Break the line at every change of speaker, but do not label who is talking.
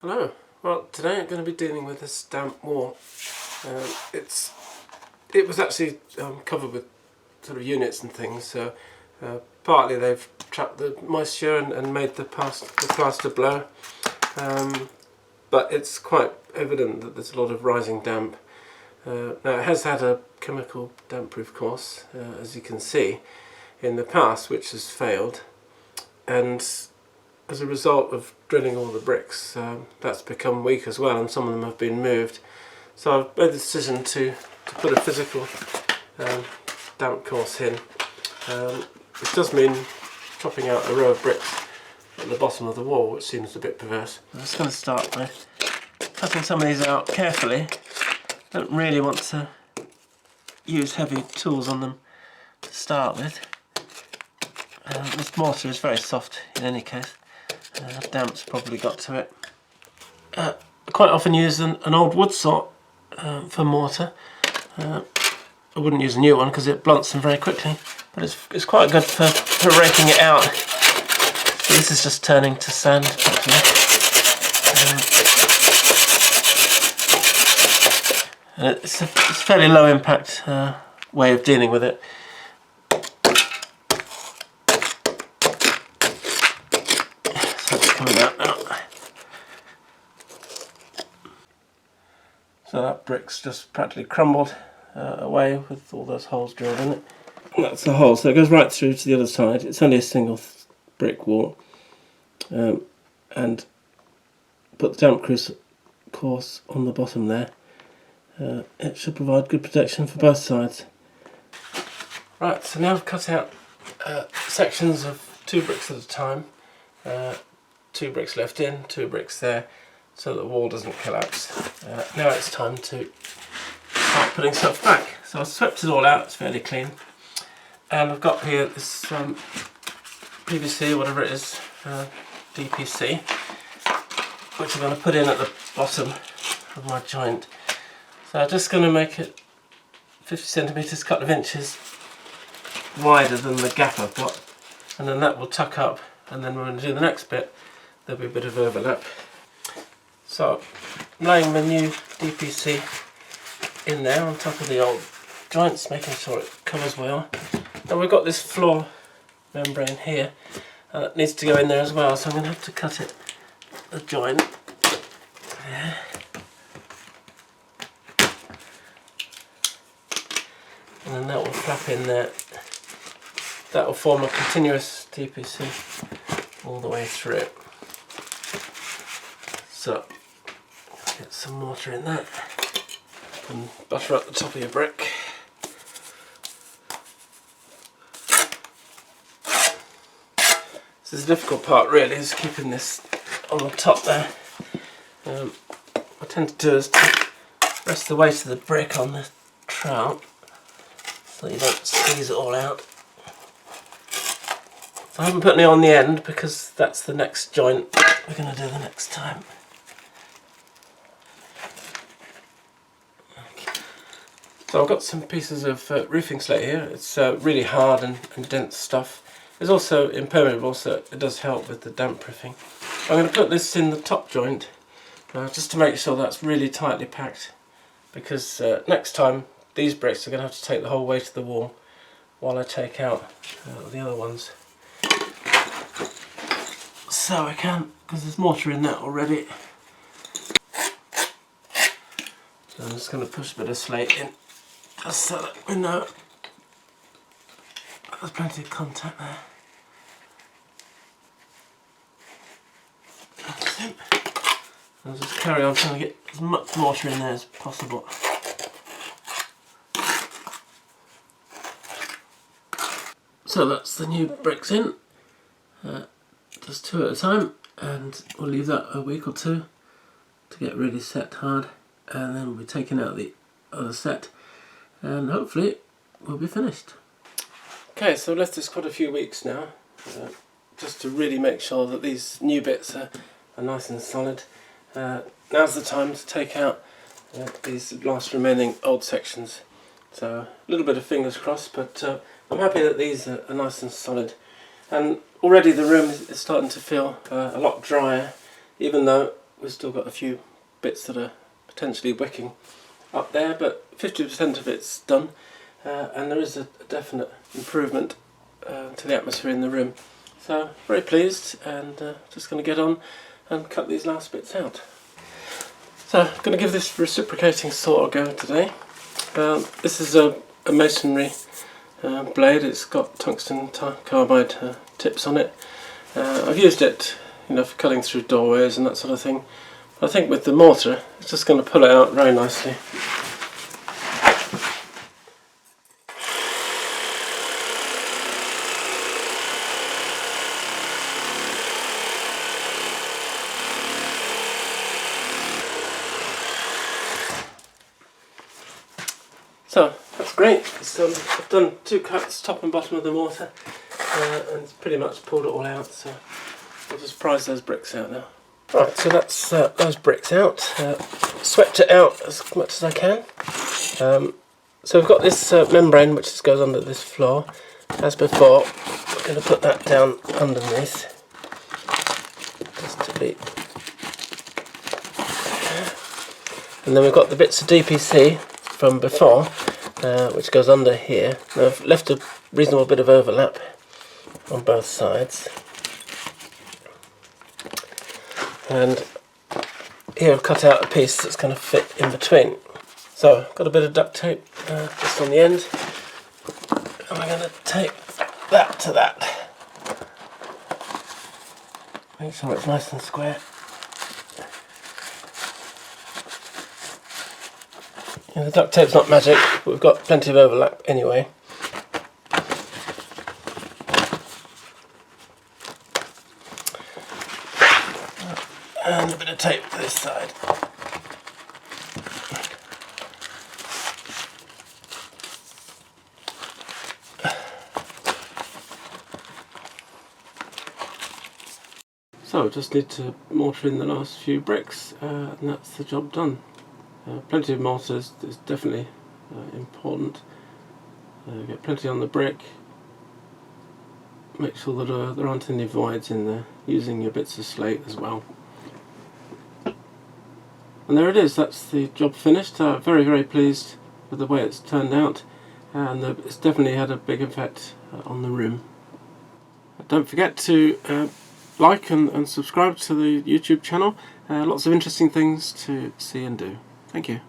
Hello. Well, today I'm going to be dealing with this damp wall. It was actually covered with sort of units and things, so partly they've trapped the moisture and made the plaster blow, but it's quite evident that there's a lot of rising damp. Now it has had a chemical damp-proof course, as you can see, in the past, which has failed, and as a result of drilling all the bricks, that's become weak as well, and some of them have been moved. So I've made the decision to put a physical damp course in, which does mean chopping out a row of bricks at the bottom of the wall, which seems a bit perverse. I'm just going to start by cutting some of these out carefully. Don't really want to use heavy tools on them to start with. This mortar is very soft in any case. Damp's probably got to it. I quite often use an old wood saw for mortar. I wouldn't use a new one because it blunts them very quickly, but it's quite good for raking it out. So this is just turning to sand practically. And it's a fairly low impact way of dealing with it. So that brick's just practically crumbled away with all those holes drilled in it. And that's the hole, so it goes right through to the other side. It's only a single brick wall. And put the damp course on the bottom there. It should provide good protection for both sides. Right, so now I've cut out sections of 2 bricks at a time. 2 bricks left in, 2 bricks there, so that the wall doesn't collapse. Now it's time to start putting stuff back. So I've swept it all out, it's fairly clean. And I've got here this PVC, whatever it is, DPC, which I'm going to put in at the bottom of my joint. So I'm just going to make it 50 centimetres, couple of inches wider than the gap I've got. And then that will tuck up, and then when we do the next bit, there'll be a bit of overlap. So I'm laying the new DPC in there on top of the old joints, making sure it covers well. And we've got this floor membrane here that needs to go in there as well, so I'm going to have to cut it a joint there. And then that will flap in there. That will form a continuous DPC all the way through it. So get some mortar in that and butter up the top of your brick. This is the difficult part really, is keeping this on the top there. What I tend to do is to rest the weight of the brick on the trowel so you don't squeeze it all out. So I haven't put any on the end because that's the next joint we're going to do the next time. So I've got some pieces of roofing slate here. It's really hard and dense stuff. It's also impermeable, so it does help with the damp proofing. I'm going to put this in the top joint just to make sure that's really tightly packed, because next time these bricks are going to have to take the whole weight of the wall while I take out the other ones. So I can, because there's mortar in that already. So I'm just going to push a bit of slate in, just so that we know there's plenty of contact there. That's it. I'll just carry on trying to get as much mortar in there as possible. So that's the new bricks in. Just 2 at a time, and we'll leave that a week or 2 to get really set hard, and then we'll be taking out the other set, and hopefully we'll be finished. Okay, so I've left this quite a few weeks now, just to really make sure that these new bits are nice and solid. Now's the time to take out these last remaining old sections. So a little bit of fingers crossed, but I'm happy that these are nice and solid. And already the room is starting to feel a lot drier, even though we've still got a few bits that are potentially wicking up there, but 50% of it's done, and there is a definite improvement to the atmosphere in the room. So very pleased, and just going to get on and cut these last bits out. So I'm going to give this reciprocating saw a go today. This is a masonry blade. It's got tungsten carbide tips on it. I've used it, for cutting through doorways and that sort of thing. But I think with the mortar, it's just going to pull it out very nicely. So that's great. I've done 2 cuts, top and bottom of the mortar, and it's pretty much pulled it all out. So I'll just prise those bricks out now. Right, so that's those bricks out. Swept it out as much as I can. So we've got this membrane which just goes under this floor. As before, we're going to put that down underneath, just to be. And then we've got the bits of DPC from before, which goes under here. Now I've left a reasonable bit of overlap on both sides, and here I've cut out a piece that's going to fit in between. So I've got a bit of duct tape just on the end, and we're going to tape that to that. Make sure it's nice and square. The duct tape's not magic, but we've got plenty of overlap anyway. And a bit of tape to this side. So just need to mortar in the last few bricks, and that's the job done. Plenty of mortar is definitely important. Get plenty on the brick. Make sure that there aren't any voids in there, using your bits of slate as well. And there it is, that's the job finished. Very, very pleased with the way it's turned out, and it's definitely had a big effect on the room. Don't forget to like and subscribe to the YouTube channel. Lots of interesting things to see and do. Thank you.